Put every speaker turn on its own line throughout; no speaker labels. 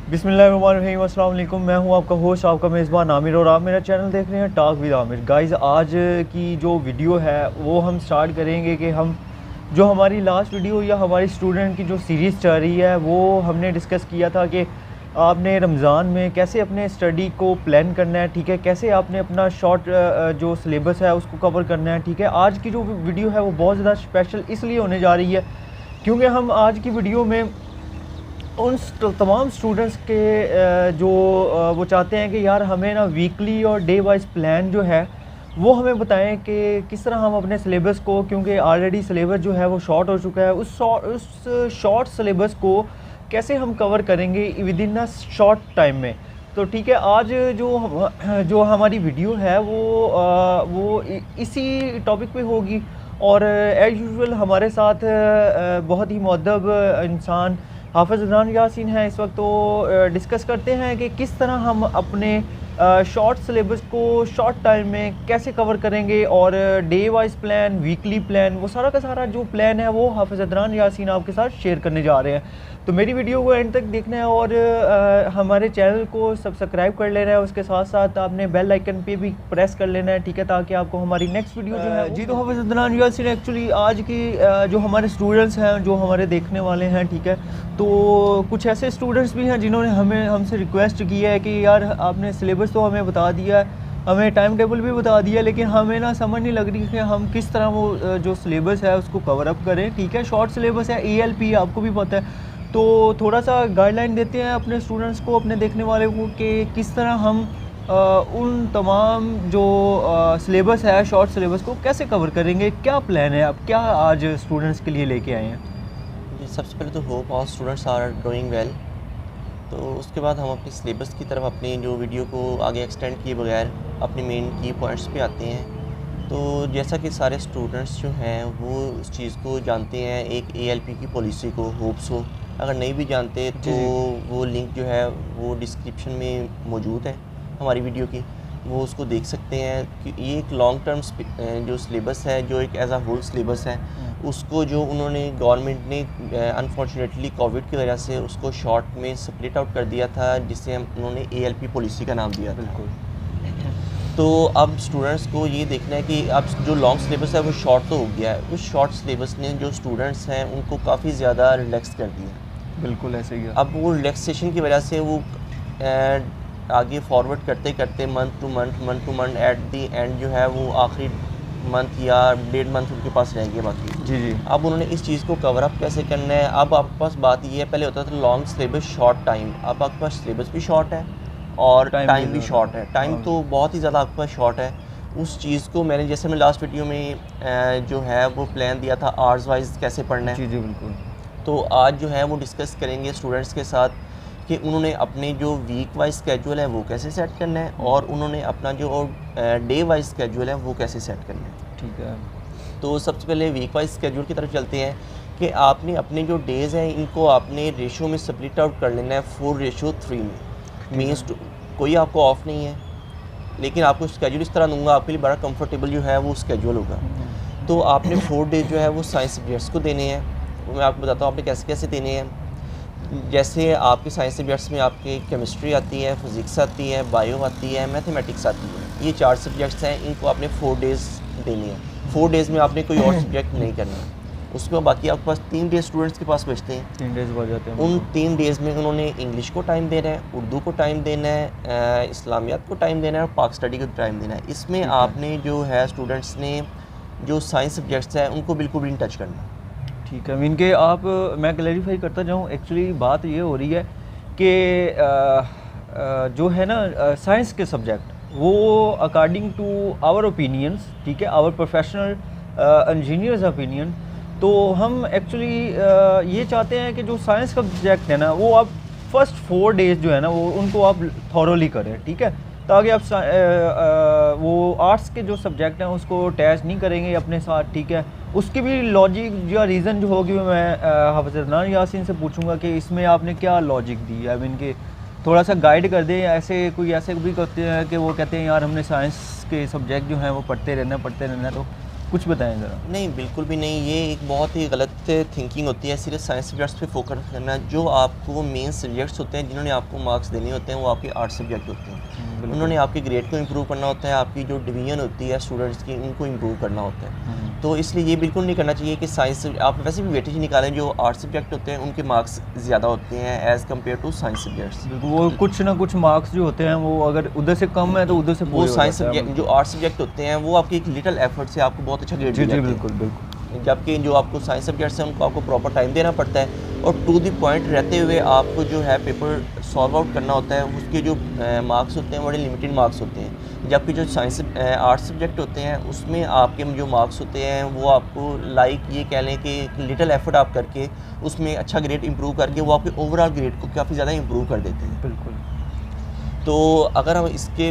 बिस्मिल्लाहिर्रहमानिर्रहीम, अस्सलाम वालेकुम। मैं हूं आपका होस्ट, आपका मेज़बान आमिर, और आप मेरा चैनल देख रहे हैं टॉक विद आमिर। गाइस, आज की जो वीडियो है वो हम स्टार्ट करेंगे कि हम जो हमारी लास्ट वीडियो या हमारी स्टूडेंट की जो सीरीज़ चल रही है वो हमने डिस्कस किया था कि आपने रमज़ान में कैसे अपने स्टडी को प्लान करना है, ठीक है, कैसे आपने अपना शॉर्ट जो सिलेबस है उसको कवर करना है, ठीक है। आज की जो वीडियो है वो बहुत ज़्यादा स्पेशल इसलिए होने जा रही है क्योंकि हम आज की वीडियो में उन तमाम स्टूडेंट्स के जो वो चाहते हैं कि यार हमें ना वीकली और डे वाइज प्लान जो है वो हमें बताएं कि किस तरह हम अपने सिलेबस को, क्योंकि ऑलरेडी सिलेबस जो है वो शॉर्ट हो चुका है, उस शॉर्ट सिलेबस को कैसे हम कवर करेंगे with in a short time में। तो ठीक है, आज जो हमारी वीडियो है वो इसी टॉपिक पे होगी। और एज़ यूजुअल हमारे साथ बहुत ही मुअद्दब इंसान हाफ़िज़ अदनान यासीन है इस वक्त। तो डिस्कस करते हैं कि किस तरह हम अपने शॉर्ट सिलेबस को शॉर्ट टाइम में कैसे कवर करेंगे, और day wise plan, weekly plan, वो सारा का सारा जो प्लान है वो हाफ़िज़ अदनान यासीन आपके साथ शेयर करने जा रहे हैं। तो मेरी वीडियो को एंड तक देखना है और हमारे चैनल को सब्सक्राइब कर लेना है। उसके साथ साथ आपने बेल आइकन पे भी प्रेस कर लेना है, ठीक है, ताकि आपको हमारी नेक्स्ट वीडियो जो है जी। तो हाफ़िज़ अदनान यासीन, एक्चुअली आज की जो हमारे स्टूडेंट्स हैं, जो हमारे देखने वाले हैं, ठीक है, तो कुछ ऐसे स्टूडेंट्स भी हैं जिन्होंने हमसे रिक्वेस्ट की है कि यार आपने सिलेबस तो हमें बता दिया है, हमें टाइम टेबल भी बता दिया, लेकिन हमें ना समझ नहीं लग रही कि हम किस तरह वो जो सिलेबस है उसको कवर अप करें। ठीक है, शॉर्ट सिलेबस है, ALP आपको भी पता है, तो थोड़ा सा गाइडलाइन देते हैं अपने स्टूडेंट्स को, अपने देखने वाले को, कि किस तरह हम उन तमाम जो सिलेबस है, शॉर्ट सिलेबस को कैसे कवर करेंगे, क्या प्लान है, आप क्या आज स्टूडेंट्स के लिए लेके आए हैं।
जी, सबसे पहले तो hope all students are doing well. तो उसके बाद हम अपनी सिलेबस की तरफ अपनी जो वीडियो को आगे एक्सटेंड किए बगैर अपने मेन की पॉइंट्स पे आते हैं। तो जैसा कि सारे स्टूडेंट्स जो हैं वो उस चीज़ को जानते हैं, एक ALP की पॉलिसी को, होप्स हो। अगर नहीं भी जानते तो वो लिंक जो है वो डिस्क्रिप्शन में मौजूद है हमारी वीडियो की, वो उसको देख सकते हैं कि ये एक लॉन्ग टर्म जो सिलेबस है, जो एक एज अ होल सिलेबस है, उसको जो उन्होंने गवर्नमेंट ने अनफॉर्चुनेटली कोविड की वजह से उसको शॉर्ट में स्प्लिट आउट कर दिया था, जिसे उन्होंने ALP पॉलिसी का नाम दिया था।
बिल्कुल।
तो अब स्टूडेंट्स को ये देखना है कि अब जो लॉन्ग सिलेबस है वो शॉर्ट तो हो गया है, उस शॉर्ट सिलेबस ने जो स्टूडेंट्स हैं उनको काफ़ी ज़्यादा रिलैक्स कर दिया।
बिल्कुल ऐसे ही है।
अब वो रिलैक्सेशन की वजह से वो आगे फॉरवर्ड करते करते month two month at the and जो है वो आखिरी मंथ या 1.5 मंथ उनके पास रह गया बाकी।
जी।
अब उन्होंने इस चीज़ को कवर अप कैसे करना है। अब आपके पास बात ये है, पहले होता था लॉन्ग सिलेबस शॉर्ट टाइम, अब आपके पास सिलेबस भी शॉर्ट है और टाइम भी शॉर्ट है। टाइम तो बहुत ही ज़्यादा आपके पास शॉर्ट है। उस चीज़ को मैंने, जैसे मैं लास्ट वीडियो में जो है वो प्लान दिया था आवर्स वाइज कैसे पढ़ना है।
जी बिल्कुल।
तो आज जो है वो डिस्कस करेंगे स्टूडेंट्स के साथ कि उन्होंने अपने जो वीक वाइज स्केड्यूल है वो कैसे सेट करना है, और उन्होंने अपना जो डे वाइज स्केड्यूल है वो कैसे सेट करना है।
ठीक है।
तो सबसे पहले वीक वाइज स्केड्यूल की तरफ चलते हैं कि आपने अपने जो डेज़ हैं इनको आपने रेशो में स्प्लिट आउट कर लेना है 4:3 में। मीन्स कोई आपको ऑफ नहीं है, लेकिन आपको स्केड्यूल इस तरह दूंगा आपके लिए बड़ा कंफर्टेबल जो है वो स्केड्यूल होगा। तो आपने 4 डेज जो है वो साइंस सब्जेक्ट्स को देने हैं। वो मैं आपको बताता हूँ आपने कैसे कैसे देने हैं। जैसे आपके साइंस सब्जेक्ट्स में आपके केमिस्ट्री आती है, फिज़िक्स आती है, बायो आती है, मैथमेटिक्स आती है। ये 4 सब्जेक्ट्स हैं, इनको आपने 4 डेज़ देनी है। 4 डेज़ में आपने कोई और सब्जेक्ट नहीं करना। उसमें बाकी आपके पास 3 डेज स्टूडेंट्स के पास बचते हैं।
3 डेज़ बढ़ जाते हैं।
उन 3 डेज़ में उन्होंने इंग्लिश को टाइम देना है, उर्दू को टाइम देना है, इस्लामियात को टाइम देना है और पाक स्टडी को टाइम देना है। इसमें आपने जो है स्टूडेंट्स ने जो साइंस सब्जेक्ट्स हैं उनको बिल्कुल भी नहीं टच करना।
ठीक है, मीन के आप, मैं क्लैरिफाई करता जाऊँ, एक्चुअली बात ये हो रही है कि जो है ना साइंस के सब्जेक्ट वो अकॉर्डिंग टू आवर ओपिनियंस, ठीक है, आवर प्रोफेशनल इंजीनियर्स ओपिनियन, तो हम एक्चुअली ये चाहते हैं कि जो साइंस का सब्जेक्ट है ना वो आप फर्स्ट 4 डेज जो है ना वो उनको आप थॉरोली करें, ठीक है, ताकि आप वो आर्ट्स के जो सब्जेक्ट हैं उसको अटैच नहीं करेंगे अपने साथ, ठीक है। उसकी भी लॉजिक या रीज़न जो होगी मैं हाफ़िज़ अदनान यासीन से पूछूंगा कि इसमें आपने क्या लॉजिक दी है। आई मीन के थोड़ा सा गाइड कर दें। ऐसे भी करते हैं कि वो कहते हैं यार हमने साइंस के सब्जेक्ट जो हैं वो पढ़ते रहना है, तो कुछ बताएं ज़रा।
नहीं, बिल्कुल भी नहीं, ये एक बहुत ही गलत थिंकिंग होती है। सिर्फ साइंस सब्जेक्ट्स पे फोकस करना। जो आपको मेन सब्जेक्ट्स होते हैं, जिन्होंने आपको मार्क्स देने होते हैं, वो आपके आर्ट सब्जेक्ट होते हैं।
बिल्कुल।
उन्होंने आपके ग्रेड को इम्प्रूव करना होता है, आपकी जो डिवीजन होती है स्टूडेंट्स की, उनको इम्प्रूव करना होता है। तो इसलिए ये बिल्कुल नहीं करना चाहिए कि साइंस आप वैसे भी वेटेज निकालें, जो आर्ट सब्जेक्ट होते हैं उनके मार्क्स ज़्यादा होते हैं as compare to science subjects.
बिल्कुल, वो कुछ ना कुछ मार्क्स जो होते हैं वो अगर उधर से कम है तो उधर से
वो
पूरे हो
साइंस
जाता है।
सब्जेक्ट, जो आर्ट सब्जेक्ट होते हैं, वो आपकी एक लिटिल एफर्ट से आपको बहुत अच्छा ग्रेड
जी
मिल
जी
जाते हैं।
बिल्कुल बिल्कुल।
जबकि जो आपको साइंस सब्जेक्ट्स हैं उनको आपको प्रॉपर टाइम देना पड़ता है और टू द पॉइंट रहते हुए आपको जो है पेपर सॉल्व आउट करना होता है। उसके जो मार्क्स होते हैं बड़े लिमिटेड मार्क्स होते हैं। जबकि जो साइंस आर्ट सब्जेक्ट होते हैं उसमें आपके जो मार्क्स होते हैं वो आपको लाइक ये कह लें कि लिटिल एफर्ट आप करके उसमें अच्छा ग्रेड इंप्रूव करके वो आपके ओवरऑल ग्रेड को काफ़ी ज़्यादा इंप्रूव कर देते हैं।
बिल्कुल।
तो अगर हम इसके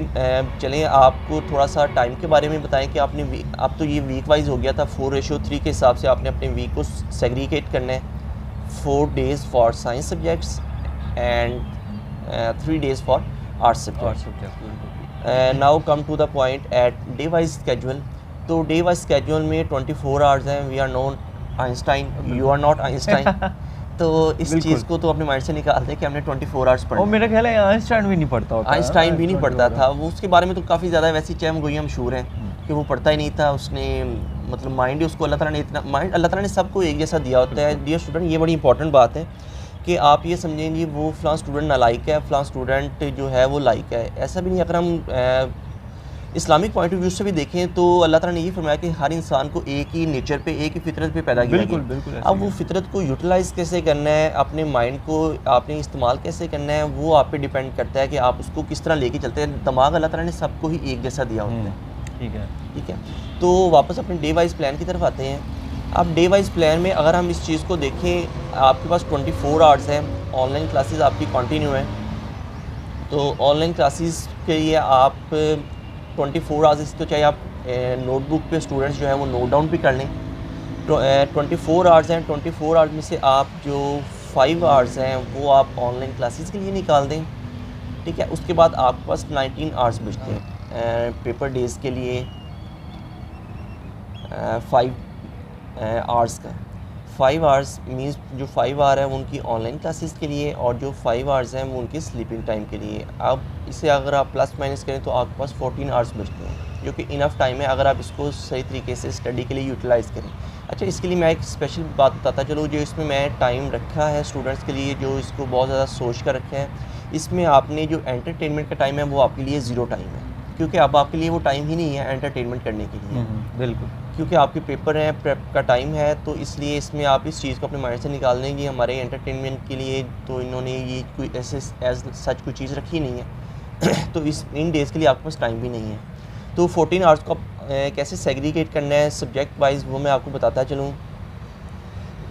चलें, आपको थोड़ा सा टाइम के बारे में बताएं कि आपने अब तो ये वीक वाइज हो गया था, 4:3 के हिसाब से आपने अपने वीक को सेग्रीगेट करना है। 4 days for science subjects and 3 days for art subject. Now come to the point at day wise schedule. तो डे वाइज स्केड्यूल में 24 आवर्स हैं। We are not Einstein, you are not Einstein. तो इस चीज़ को तो अपने माइंड से निकाल दें कि हमने 24 आवर्स पढ़ना।
और मेरा ख्याल है आइंस्टाइन भी नहीं पढ़ता होता।
आइंस्टाइन भी नहीं पढ़ता था वो, उसके बारे में तो काफ़ी ज़्यादा वैसी चहम गोइयाँ मशहूर हैं कि वो पढ़ता ही नहीं था। उसने मतलब माइंड ही उसको अल्लाह ताला ने इतना माइंड, अल्लाह ताला ने सबको एक जैसा दिया होता है। डियर स्टूडेंट, ये बड़ी इंपॉर्टेंट बात है कि आप ये समझें जी वो फ़लाँ स्टूडेंट नालायक है, फ़लाँ स्टूडेंट जो है वो लायक है, ऐसा भी नहीं। अगर हम इस्लामिक पॉइंट ऑफ व्यू से भी देखें तो अल्लाह ताला ने ये फरमाया कि हर इंसान को एक ही नेचर पे, एक ही फितरत पे पैदा किया गया।
बिल्कुल।
अब वो फितरत को यूटिलाइज़ कैसे करना है, अपने माइंड को आपने इस्तेमाल कैसे करना है, वो आप पे डिपेंड करता है कि आप उसको किस तरह लेके चलते हैं। दिमाग अल्लाह ताला ने सबको ही एक जैसा दिया होता है। ठीक है। तो वापस अपने डे वाइज प्लान की तरफ आते हैं। अब डे वाइज प्लान में अगर हम इस चीज़ को देखें, आपके पास 24 आवर्स हैं। ऑनलाइन क्लासेस आपकी कंटिन्यू हैं। तो ऑनलाइन क्लासेस के लिए आप 24 आवर्स, इसको चाहे आप नोटबुक पे स्टूडेंट्स जो है वो नोट डाउन भी कर लें। 24 आवर्स हैं। 24 आवर्स में से आप जो 5 आवर्स हैं वो आप ऑनलाइन क्लासेस के लिए निकाल दें। ठीक है। उसके बाद आपके पास 19 आवर्स बचते हैं पेपर डेज़ के लिए 5 आवर्स का। 5 आवर्स मींस जो 5 आवर है वो उनकी ऑनलाइन क्लासेस के लिए और जो 5 आवर्स हैं वो उनकी स्लीपिंग टाइम के लिए। अब इसे अगर आप प्लस माइनस करें तो आपके पास 14 आवर्स बचते हैं, जो कि इनफ टाइम है अगर आप इसको सही तरीके से स्टडी के लिए यूटिलाइज़ करें। अच्छा, इसके लिए मैं एक स्पेशल बात बताता चलो, जो इसमें मैं टाइम रखा है स्टूडेंट्स के लिए, जो इसको बहुत ज़्यादा सोच कर रखा है, इसमें आपने जो एंटरटेनमेंट का टाइम है वो आपके लिए ज़ीरो टाइम है, क्योंकि अब आपके लिए वो टाइम ही नहीं है एंटरटेनमेंट करने के लिए।
बिल्कुल।
क्योंकि आपके पेपर हैं, प्रेप का टाइम है, तो इसलिए इसमें आप इस चीज़ को अपने माइंड से निकाल दें कि हमारे एंटरटेनमेंट के लिए तो इन्होंने ये कोई ऐसे एज सच कोई चीज़ रखी नहीं है। तो इन डेज़ के लिए आपके पास टाइम भी नहीं है। तो 14 आवर्स को कैसे सेग्रीगेट करना है सब्जेक्ट वाइज वो मैं आपको बताता चलूँ।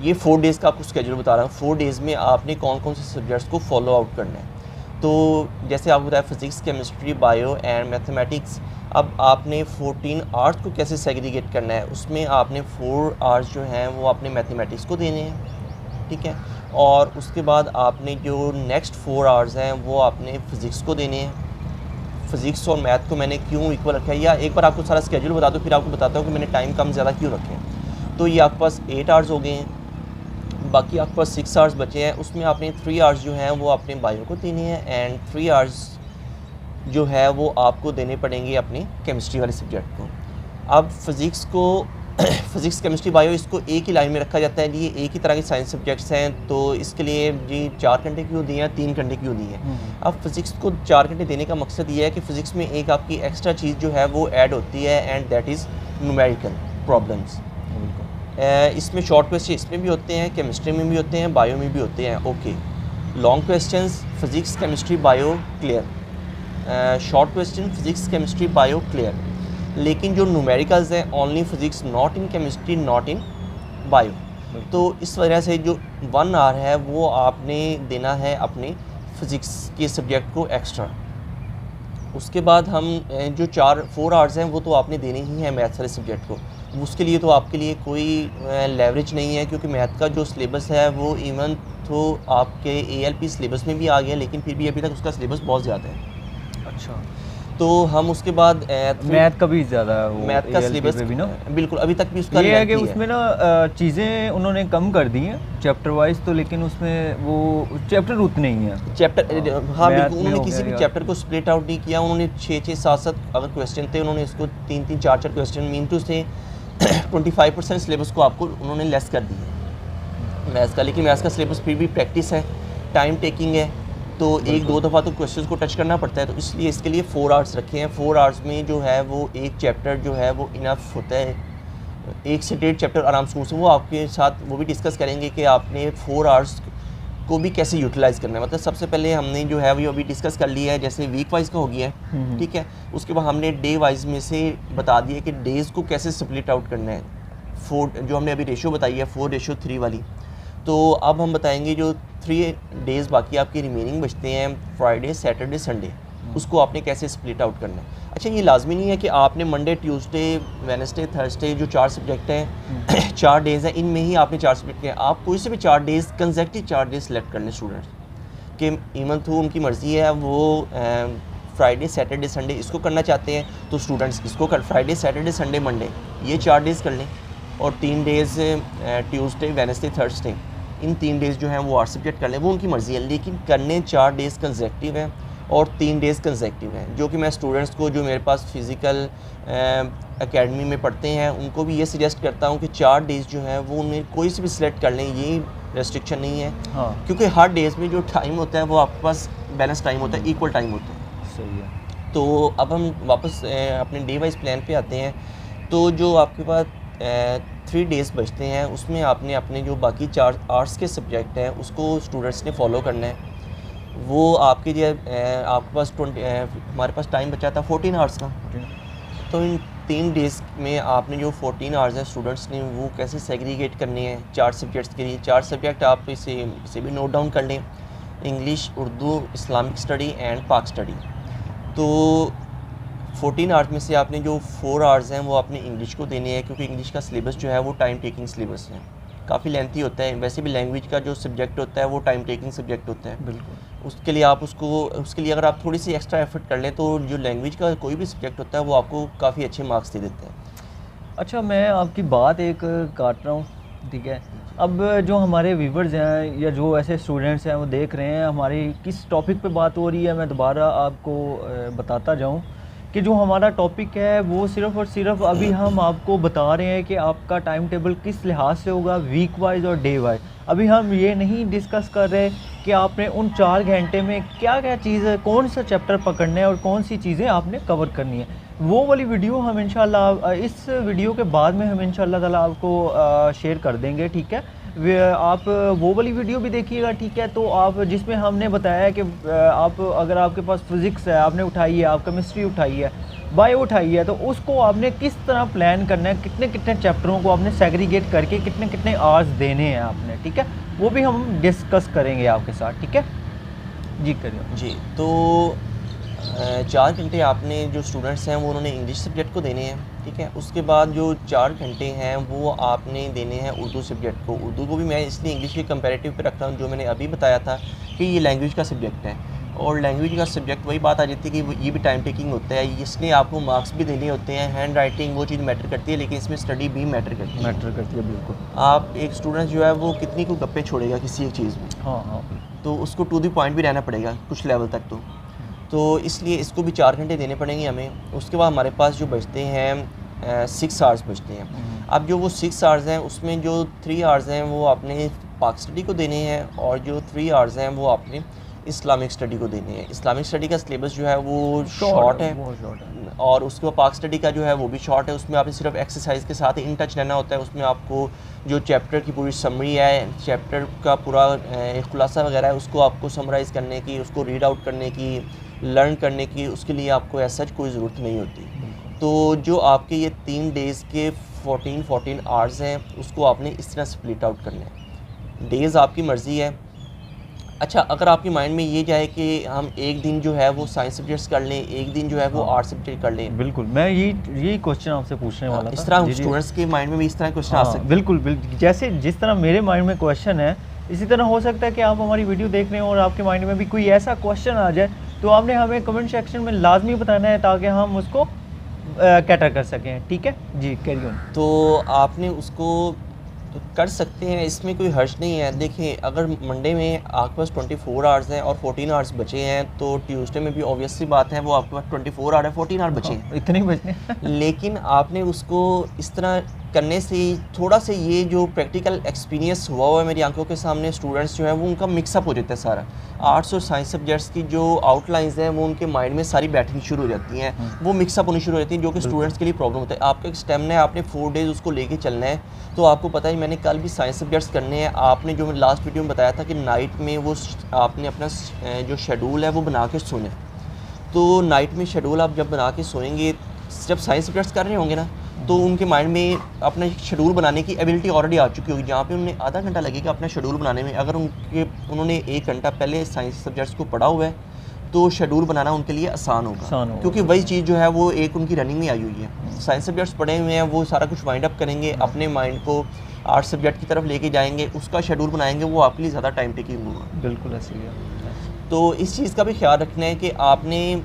ये 4 डेज़ का आपको स्केड्यूल बता रहा हूँ। 4 डेज़ में आपने कौन कौन से सब्जेक्ट्स को फॉलो आउट करना है। तो जैसे आपको बताया physics, chemistry, bio and mathematics. अब आपने 14 आवर्स को कैसे सेग्रीगेट करना है, उसमें आपने 4 आवर्स जो हैं वो आपने मैथमेटिक्स को देने हैं। ठीक है। और उसके बाद आपने जो नेक्स्ट 4 आवर्स हैं वो आपने फ़िज़िक्स को देने हैं। फ़िज़िक्स और मैथ को मैंने क्यों इक्वल रखा है, या एक बार आपको सारा स्केड्यूल बता दूँ फिर आपको बताता हूँ कि मैंने टाइम कम ज़्यादा क्यों रखे हैं। तो ये आपके पास 8 आवर्स हो गए हैं, बाकी आपके पास 6 आवर्स बचे हैं। उसमें आपने 3 आवर्स जो हैं वो अपने बायो को देने हैं एंड 3 आवर्स जो है वो आपको देने पड़ेंगे अपने केमिस्ट्री वाले सब्जेक्ट को। अब फ़िज़िक्स को फ़िज़िक्स, केमिस्ट्री, बायो इसको एक ही लाइन में रखा जाता है। ये एक ही तरह के साइंस सब्जेक्ट्स हैं, तो इसके लिए जी 4 घंटे क्यों दिए हैं, 3 घंटे क्यों दिए हैं। अब फ़िज़िक्स को 4 घंटे देने का मकसद ये है कि फ़िज़िक्स में एक आपकी एक्स्ट्रा चीज़ जो है वो ऐड होती है and that is numerical problems. इसमें शॉर्ट क्वेश्चन इसमें भी होते हैं, केमिस्ट्री में भी होते हैं, बायो में भी होते हैं। Okay, long questions physics, chemistry, bio clear. Short question physics, chemistry, bio clear. लेकिन जो न्यूमेरिकल्स हैं only physics, not in chemistry, not in bio. तो इस वजह से जो 1 आवर है वो आपने देना है अपने फ़िज़िक्स के सब्जेक्ट को एक्स्ट्रा। उसके बाद हम जो 4 आवर्स हैं वो तो आपने देने ही हैं मैथ्स वाले सब्जेक्ट को। उसके लिए तो आपके लिए कोई लेवरेज नहीं है, क्योंकि मैथ का जो सिलेबस है वो इवन तो आपके ALP सिलेबस में भी आ गया, लेकिन फिर भी अभी तक उसका सिलेबस बहुत ज़्यादा है।
अच्छा।
तो हम उसके बाद
मैथ का भी ज़्यादा
मैथ का सिलेबस
भी ना
बिल्कुल अभी तक भी उसका
ये है कि उसमें ना चीज़ें उन्होंने कम कर दी हैं चैप्टर वाइज, तो लेकिन उसमें वो चैप्टर उतने ही हैं
चैप्टर। हाँ बिल्कुल, उन्होंने
हो
किसी
गया
भी चैप्टर को स्प्लिट आउट नहीं किया। उन्होंने 6-6 7-7 अगर क्वेश्चन थे, उन्होंने इसको 3-3 4-4 क्वेश्चन मीन टू से 25% सिलेबस को आपको उन्होंने लेस कर दिया मैथ्स का। लेकिन मैथ्स का सिलेबस फिर भी प्रैक्टिस है, टाइम टेकिंग है, तो एक दो दफ़ा तो क्वेश्चंस को टच करना पड़ता है। तो इसलिए इसके लिए 4 आवर्स रखे हैं। 4 आवर्स में जो है वो एक चैप्टर जो है वो इनफ होता है, 1 से 1.5 चैप्टर आराम से वो आपके साथ वो भी डिस्कस करेंगे कि आपने 4 आवर्स को भी कैसे यूटिलाइज़ करना है। मतलब सबसे पहले हमने जो है वो अभी डिस्कस कर लिया है, जैसे वीक वाइज का हो गया है, ठीक है। उसके बाद हमने डे वाइज में से बता दिया कि डेज़ को कैसे स्प्लिट आउट करना है। 4 जो हमने अभी रेशो बताई है 4:3 वाली। तो अब हम बताएंगे जो 3 डेज़ बाकी आपके रिमेनिंग बचते हैं, फ्राइडे सैटरडे संडे, उसको आपने कैसे स्प्लिट आउट करना है। अच्छा, ये लाजमी नहीं है कि आपने मंडे ट्यूसडे वेडनेसडे थर्सडे जो 4 सब्जेक्ट हैं 4 डेज़ हैं, इनमें ही आपने 4 सब्जेक्ट हैं। आप कोई से भी 4 डेज़ कंसेक्टिव 4 डेज़ सेलेक्ट कर लें स्टूडेंट्स के, इवन थ्रू उनकी मर्ज़ी है। वो फ्राइडे सैटरडे संडे इसको करना चाहते हैं तो स्टूडेंट्स इसको कर फ्राइडे सैटरडे संडे मंडे ये 4 डेज़ कर लें, और 3 डेज़ ट्यूसडे वेडनेसडे थर्सडे, इन 3 डेज़ जो हैं वो 8 सब्जेक्ट कर लें, वो उनकी मर्ज़ी है। लेकिन करने 4 डेज़ कंसेक्टिव हैं और 3 डेज़ कंसेक्टिव हैं, जो कि मैं स्टूडेंट्स को जो मेरे पास फ़िज़िकल एकेडमी में पढ़ते हैं उनको भी ये सजेस्ट करता हूँ कि 4 डेज़ जो हैं वो उन्हें कोई से भी सिलेक्ट कर लें, ये रेस्ट्रिक्शन नहीं है।
हाँ।
क्योंकि हर डेज़ में जो टाइम होता है वो आपके पास बैलेंस टाइम होता है, इक्वल टाइम होता है।
सही है।
तो अब हम वापस अपने डे वाइज प्लान पे आते हैं। तो जो आपके पास 3 डेज़ बचते हैं उसमें आपने अपने जो बाकी 4 आर्ट्स के सब्जेक्ट हैं उसको स्टूडेंट्स ने फॉलो करना है। वो आपके जो आपके पास हमारे पास टाइम बचा था 14 आवर्स का, तो इन 3 डेज़ में आपने जो 14 आवर्स हैं स्टूडेंट्स ने वो कैसे सेग्रीगेट करने हैं 4 सब्जेक्ट्स के लिए। 4 सब्जेक्ट आप इसे भी नोट डाउन कर लें, English, Urdu, Islamic study and पाक स्टडी। तो 14 आवर्स में से आपने जो 4 आवर्स हैं वो आपने इंग्लिश को देने हैं, क्योंकि इंग्लिश का सिलेबस जो है वो टाइम टेकिंग सिलेबस है, काफ़ी लेंथी होता है। वैसे भी लैंग्वेज का जो सब्जेक्ट होता है वो टाइम टेकिंग सब्जेक्ट होता है।
बिल्कुल।
उसके लिए आप उसके लिए अगर आप थोड़ी सी एक्स्ट्रा एफर्ट कर लें तो जो लैंग्वेज का कोई भी सब्जेक्ट होता है वो आपको काफ़ी अच्छे मार्क्स दे देते हैं।
अच्छा, मैं आपकी बात एक काट रहा हूँ, ठीक है। अब जो हमारे व्यूवर्स हैं या जो ऐसे स्टूडेंट्स हैं वो देख रहे हैं हमारी किस टॉपिक पे बात हो रही है, मैं दोबारा आपको बताता जाऊँ कि जो हमारा टॉपिक है वो सिर्फ़ और सिर्फ अभी हम आपको बता रहे हैं कि आपका टाइम टेबल किस लिहाज से होगा, वीक वाइज और डे वाइज। अभी हम ये नहीं डिस्कस कर रहे कि आपने उन 4 घंटे में क्या क्या चीज़, कौन सा चैप्टर पकड़ना है और कौन सी चीज़ें आपने कवर करनी है। वो वाली वीडियो हम इंशाल्लाह इस वीडियो के बाद में हम इंशाल्लाह ताला आपको शेयर कर देंगे, ठीक है। आप वो वाली वीडियो भी देखिएगा, ठीक है। तो आप जिसमें हमने बताया कि आप अगर आपके पास फिज़िक्स है आपने उठाई है, आप केमिस्ट्री उठाई है, बायो उठाई है, तो उसको आपने किस तरह प्लान करना है, कितने कितने चैप्टरों को आपने सेग्रीगेट करके कितने कितने आवर्स देने हैं आपने, ठीक है। वो भी हम डिस्कस करेंगे आपके साथ, ठीक है जी। करिए
जी। तो 4 घंटे आपने जो स्टूडेंट्स हैं वो उन्होंने इंग्लिश सब्जेक्ट को देने हैं, ठीक है। उसके बाद जो 4 घंटे हैं वो आपने देने हैं उर्दू सब्जेक्ट को। उर्दू को भी मैं इसलिए इंग्लिश के कंपैरेटिव पे रख रहा हूँ, जो मैंने अभी बताया था कि ये लैंग्वेज का सब्जेक्ट है, और लैंग्वेज का सब्जेक्ट वही बात आ जाती है कि ये भी टाइम टेकिंग होता है, इसलिए आपको मार्क्स भी देने होते हैं। हैंड राइटिंग वो चीज़ मैटर करती है, लेकिन इसमें स्टडी भी मैटर करती है।
बिल्कुल।
आप एक स्टूडेंट जो है वो कितनी को गप्पे छोड़ेगा किसी एक चीज़ में,
हाँ,
तो उसको टू द पॉइंट भी रहना पड़ेगा कुछ लेवल तक। तो इसलिए इसको भी 4 घंटे देने पड़ेंगे हमें। उसके बाद हमारे पास जो बचते हैं 6 आवर्स बचते हैं। अब जो वो 6 आवर्स हैं उसमें जो 3 आवर्स हैं वो आपने पाक स्टडी को देने हैं, और जो 3 आवर्स हैं वो आपने इस्लामिक स्टडी को देने हैं। इस्लामिक स्टडी का सिलेबस जो है वो शॉर्ट है, और उसके बाद पाक स्टडी का जो है वो भी शॉर्ट है। उसमें आपने सिर्फ एक्सरसाइज के साथ इन टच रहना होता है। उसमें आपको जो चैप्टर की पूरी समरी है, चैप्टर का पूरा खुलासा वगैरह है, उसको आपको समराइज़ करने की, उसको रीड आउट करने की, लर्न करने की, उसके लिए आपको ऐसा कोई ज़रूरत नहीं होती। तो जो आपके ये 3 डेज़ के 14 आवर्स हैं उसको आपने इस तरह स्प्लिट आउट करना है। डेज़ आपकी मर्ज़ी है। अच्छा, अगर आपके माइंड में ये जाए कि हम एक दिन जो है वो साइंस सब्जेक्ट्स कर लें, एक दिन जो है वो आर्ट सब्जेक्ट कर लें,
बिल्कुल। मैं यही क्वेश्चन आपसे पूछने वाला था।
इस तरह स्टूडेंट्स के माइंड में भी इस तरह क्वेश्चन आ सकते हैं।
बिल्कुल। जैसे जिस तरह मेरे माइंड में क्वेश्चन है, इसी तरह हो सकता है कि आप हमारी वीडियो देख रहे हो और आपके माइंड में भी कोई ऐसा क्वेश्चन आ जाए तो आपने हमें कमेंट सेक्शन में लाजमी बताना है ताकि हम उसको कैटर कर सकें। ठीक है जी, कैरी ऑन।
तो आपने उसको कर सकते हैं, इसमें कोई हर्ज नहीं है। देखिए, अगर मंडे में आपके पास 24 आवर्स हैं और 14 आवर्स बचे हैं, तो ट्यूसडे में भी ऑब्वियस सी बात है वो आपके पास 24 आवर है, 14 आवर बचे हैं।
इतने ही बचने
लेकिन आपने उसको इस तरह करने से थोड़ा से ये जो प्रैक्टिकल एक्सपीरियंस हुआ है मेरी आंखों के सामने, स्टूडेंट्स जो हैं वो उनका मिक्सअप हो जाता है सारा। आर्ट्स और साइंस सब्जेक्ट्स की जो आउटलाइंस हैं वो उनके माइंड में सारी बैठनी शुरू हो जाती हैं, वो मिक्सअप होनी शुरू हो जाती हैं, जो कि स्टूडेंट्स के लिए प्रॉब्लम होता है। आपका एक स्टेमिना है, आपने 4 डेज़ उसको लेके चलना है। तो आपको पता है मैंने कल भी साइंस सब्जेक्ट्स करने हैं। आपने जो मैं लास्ट वीडियो में बताया था कि नाइट में वो आपने अपना जो शेड्यूल है वो बना के सोना है। तो नाइट में शेड्यूल आप जब बना के सोएंगे, जब साइंस सब्जेक्ट्स कर रहे होंगे ना, तो उनके माइंड में अपना शेड्यूल बनाने की एबिलिटी ऑलरेडी आ चुकी होगी। जहाँ पे उन्हें आधा घंटा लगेगा अपना शेड्यूल बनाने में, अगर उन्होंने 1 घंटा पहले साइंस सब्जेक्ट्स को पढ़ा हुआ है तो शेड्यूल बनाना उनके लिए आसान होगा, क्योंकि वही चीज़ जो है वो एक उनकी रनिंग में आई हुई है। साइंस सब्जेक्ट्स पढ़े हुए हैं, वो सारा कुछ वाइंड अप करेंगे, अपने माइंड को आर्ट्स सब्जेक्ट की तरफ लेके जाएंगे, उसका शेड्यूल बनाएंगे, वो आपके लिए ज़्यादा टाइम टेकिंग होगा।
बिल्कुल ऐसे ही है।
तो इस चीज़ का भी ख्याल रखना है कि आपने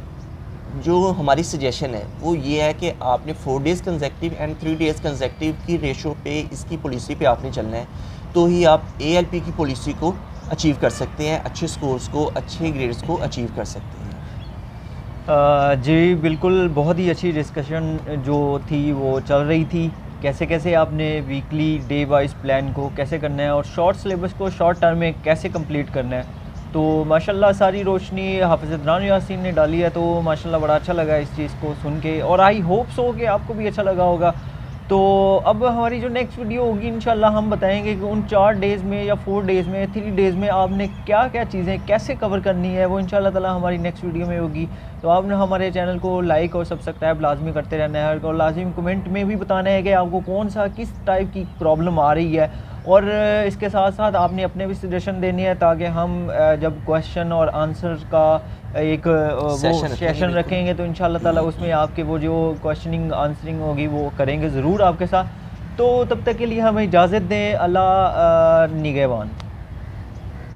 जो हमारी सजेशन है वो ये है कि आपने 4 days consecutive and 3 days consecutive की रेशो पे, इसकी पॉलिसी पे आपने चलना है, तो ही आप ALP की पॉलिसी को अचीव कर सकते हैं, अच्छे स्कोर्स को, अच्छे ग्रेड्स को अचीव कर सकते हैं।
जी बिल्कुल, बहुत ही अच्छी डिस्कशन जो थी वो चल रही थी। कैसे कैसे आपने वीकली डे वाइज प्लान को कैसे करना है और शॉर्ट सिलेबस को शॉर्ट टर्म में कैसे कंप्लीट करना है, तो माशाल्लाह सारी रोशनी हाफिज़ अदनान यासीन ने डाली है। तो माशाल्लाह बड़ा अच्छा लगा इस चीज़ को सुन के, और आई होप सो कि आपको भी अच्छा लगा होगा। तो अब हमारी जो नेक्स्ट वीडियो होगी इंशाल्लाह हम बताएंगे कि उन 4 डेज़ में या 4 डेज़ में, 3 डेज़ में आपने क्या क्या चीज़ें कैसे कवर करनी है, वो इंशाल्लाह ताला हमारी नेक्स्ट वीडियो में होगी। तो आपने हमारे चैनल को लाइक और सब्सक्राइब लाजमी करते रहना है, और लाजमी कमेंट में भी बताना है कि आपको कौन सा किस टाइप की प्रॉब्लम आ रही है, और इसके साथ साथ आपने अपने भी सजेशन देनी है, ताकि हम जब क्वेश्चन और आंसर का एक वो सेशन रखेंगे तो इंशाल्लाह ताला उसमें आपके वो जो क्वेश्चनिंग आंसरिंग होगी वो करेंगे ज़रूर आपके साथ। तो तब तक के लिए हमें इजाज़त दें। अल्लाह निगहबान।